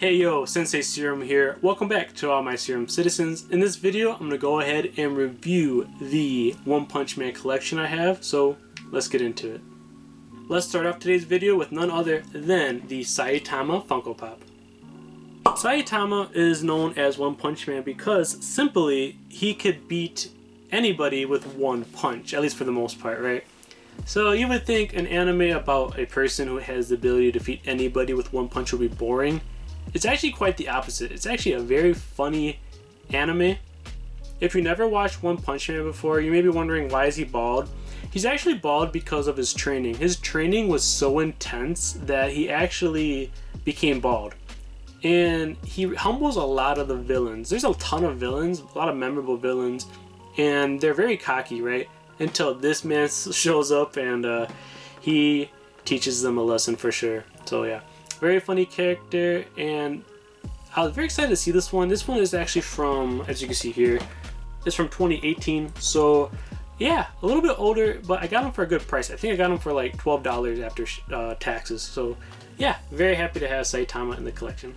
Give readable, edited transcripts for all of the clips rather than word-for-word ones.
Hey yo, Sensei Serum here. Welcome back to all my Serum citizens. In this video, I'm going to go ahead and review the One Punch Man collection I have, so let's get into it. Let's start off today's video with none other than the Saitama Funko Pop. Saitama is known as One Punch Man because simply he could beat anybody with one punch, at least for the most part, right? So you would think an anime about a person who has the ability to defeat anybody with one punch would be boring. It's actually quite the opposite. It's actually a very funny anime. If you never watched One Punch Man before, you may be wondering why is he bald? He's actually bald because of his training. His training was so intense that he actually became bald. And he humbles a lot of the villains. There's a ton of villains, a lot of memorable villains, and they're very cocky, right? Until this man shows up and he teaches them a lesson for sure. So yeah. Very funny character, and I was very excited to see this one. This one is actually from, as you can see here, it's from 2018. So yeah, a little bit older, but I got him for a good price. I think I got him for like $12 after taxes. So yeah, very happy to have Saitama in the collection.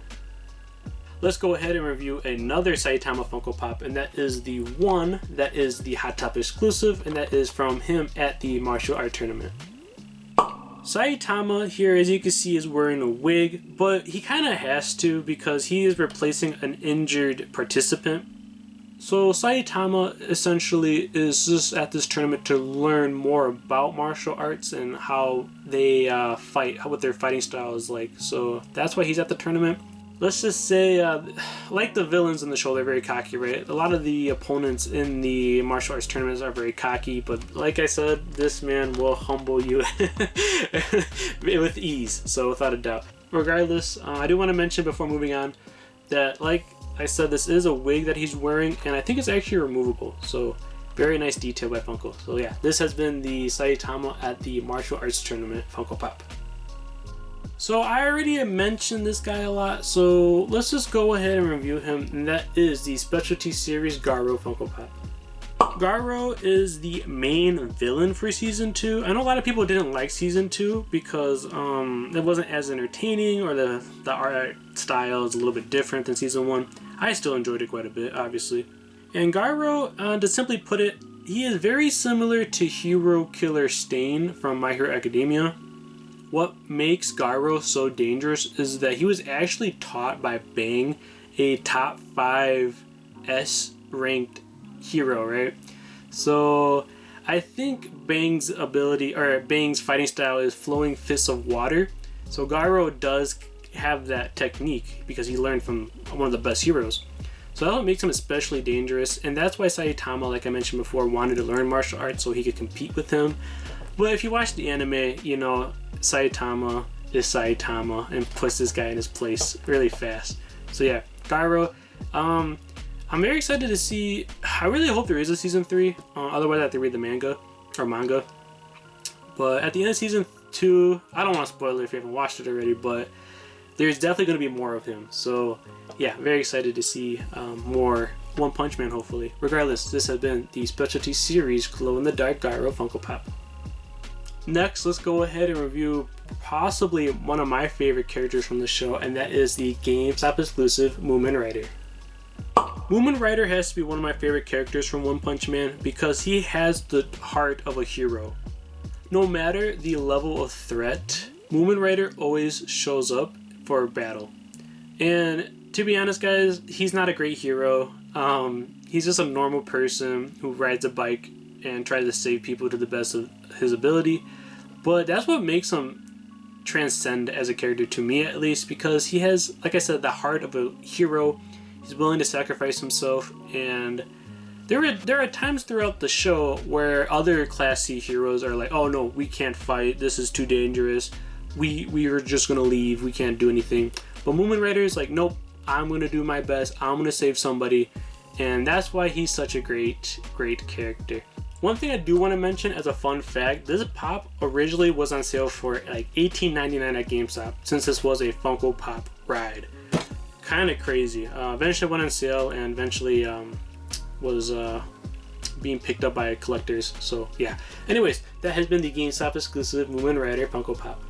Let's go ahead and review another Saitama Funko Pop, and that is the one that is the Hot Top exclusive, and that is from him at the martial art tournament. Saitama here, as you can see, is wearing a wig, but he kind of has to because he is replacing an injured participant. So Saitama essentially is just at this tournament to learn more about martial arts and how they fight, what their fighting style is like. So that's why he's at the tournament. Let's just say, like the villains in the show, they're very cocky, right? A lot of the opponents in the martial arts tournaments are very cocky, but like I said, this man will humble you with ease, so without a doubt. Regardless, I do want to mention before moving on that, like I said, this is a wig that he's wearing, and I think it's actually removable, so very nice detail by Funko. So yeah, this has been the Saitama at the martial arts tournament Funko Pop. So I already mentioned this guy a lot, so let's just go ahead and review him, and that is the Specialty Series Garou Funko Pop. Garou is the main villain for Season 2. I know a lot of people didn't like Season 2 because it wasn't as entertaining, or the art style is a little bit different than Season 1. I still enjoyed it quite a bit, obviously. And Garou, to simply put it, he is very similar to Hero Killer Stain from My Hero Academia. What makes Garou so dangerous is that he was actually taught by Bang, a top 5 S ranked hero, right? So I think Bang's ability, or Bang's fighting style, is flowing fists of water. So Garou does have that technique because he learned from one of the best heroes. So that's what makes him especially dangerous, and that's why Saitama, like I mentioned before, wanted to learn martial arts so he could compete with him. But if you watch the anime, you know, Saitama is Saitama and puts this guy in his place really fast. So yeah, Garou. I'm very excited to see. I really hope there is a Season 3. Otherwise I have to read the manga. But at the end of Season 2, I don't want to spoil it if you haven't watched it already, but there's definitely going to be more of him. So yeah, very excited to see more One Punch Man, hopefully. Regardless, this has been the Specialty Series Glow in the Dark Garou Funko Pop. Next, let's go ahead and review possibly one of my favorite characters from the show, and that is the GameStop exclusive Mumen Rider. Mumen Rider has to be one of my favorite characters from One Punch Man because he has the heart of a hero. No matter the level of threat, Mumen Rider always shows up for a battle. And to be honest, guys, he's not a great hero. He's just a normal person who rides a bike and tries to save people to the best of his ability. But that's what makes him transcend as a character, to me at least, because he has, like I said, the heart of a hero. He's willing to sacrifice himself, and there are times throughout the show where other Class C heroes are like, oh no, we can't fight, this is too dangerous, we are just gonna leave, we can't do anything. But Mumen Rider is like, nope, I'm gonna do my best, I'm gonna save somebody, and that's why he's such a great character. One thing I do want to mention as a fun fact, this pop originally was on sale for like $18.99 at GameStop, since this was a Funko Pop ride. Kind of crazy. Eventually went on sale and eventually was being picked up by collectors. So yeah. Anyways, that has been the GameStop exclusive Mumen Rider Funko Pop.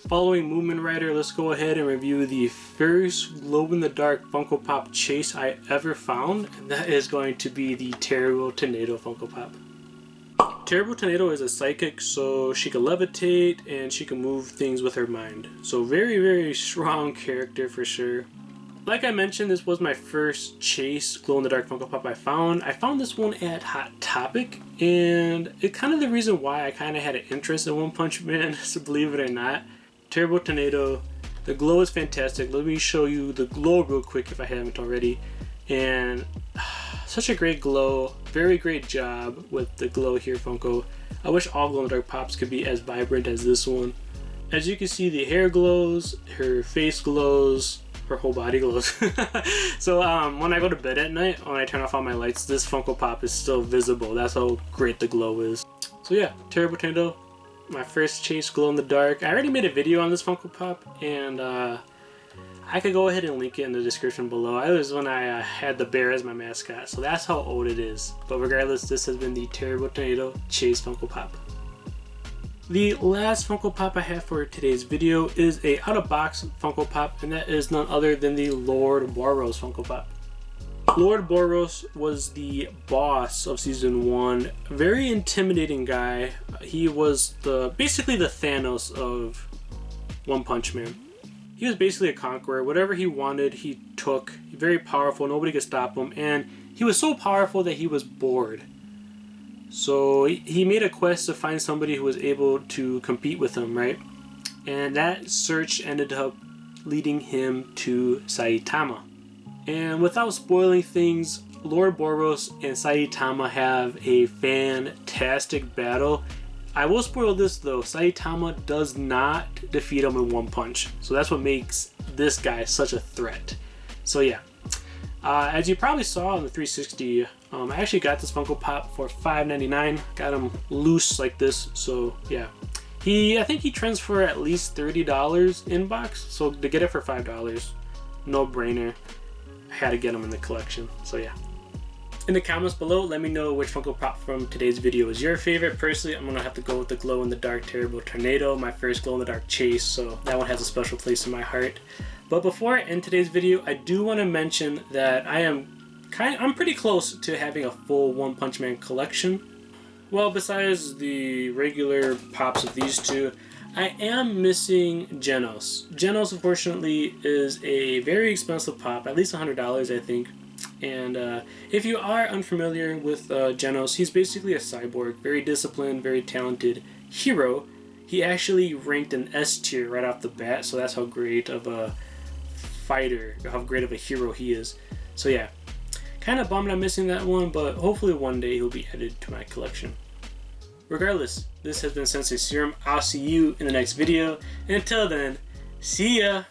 Following Mumen Rider, let's go ahead and review the first glow-in-the-dark Funko Pop chase I ever found, and that is going to be the Terrible Tornado Funko Pop. Terrible Tornado is a psychic, so she can levitate and she can move things with her mind. So very, very strong character for sure. Like I mentioned, this was my first chase glow-in-the-dark Funko Pop I found. I found this one at Hot Topic, and it's kind of the reason why I kind of had an interest in One Punch Man, so believe it or not. Terrible Tornado, the glow is fantastic. Let me show you the glow real quick if I haven't already. And such a great glow, very great job with the glow here, Funko. I wish all glow-in-the-dark pops could be as vibrant as this one. As you can see, the hair glows, her face glows, her whole body glows. So when I go to bed at night, when I turn off all my lights, this Funko Pop is still visible. That's how great the glow is. So yeah, Terrible Tornado, my first chase glow-in-the-dark. I already made a video on this Funko Pop, and I could go ahead and link it in the description below. It was when I had the bear as my mascot, so that's how old it is. But regardless, this has been the Terrible Tornado Chase Funko Pop. The last Funko Pop I have for today's video is a out-of-box Funko Pop, and that is none other than the Lord Boros Funko Pop. Lord Boros was the boss of Season 1, a very intimidating guy. He was basically the Thanos of One Punch Man. He was basically a conqueror. Whatever he wanted, he took. Very powerful, nobody could stop him, and he was so powerful that he was bored. So he made a quest to find somebody who was able to compete with him, right? And that search ended up leading him to Saitama. And without spoiling things, Lord Boros and Saitama have a fantastic battle. I will spoil this though, Saitama does not defeat him in one punch. So that's what makes this guy such a threat. So yeah, as you probably saw on the 360, I actually got this Funko Pop for $5.99. Got him loose like this, so yeah. I think he trends for at least $30 in box, so to get it for $5, no brainer. I had to get him in the collection, so yeah. In the comments below, let me know which Funko Pop from today's video is your favorite. Personally, I'm gonna have to go with the glow-in-the-dark Terrible Tornado, my first glow-in-the-dark chase, so that one has a special place in my heart. But before I end today's video, I do want to mention that I'm pretty close to having a full One Punch Man collection. Well, besides the regular pops of these two, I am missing Genos. Genos, unfortunately, is a very expensive pop, at least $100, I think. And if you are unfamiliar with Genos, he's basically a cyborg, very disciplined, very talented hero. He actually ranked an S tier right off the bat, so that's how great of a fighter, how great of a hero he is. So yeah, kind of bummed I'm missing that one, but hopefully one day he'll be added to my collection. Regardless, this has been Sensei Serum. I'll see you in the next video, and until then, see ya!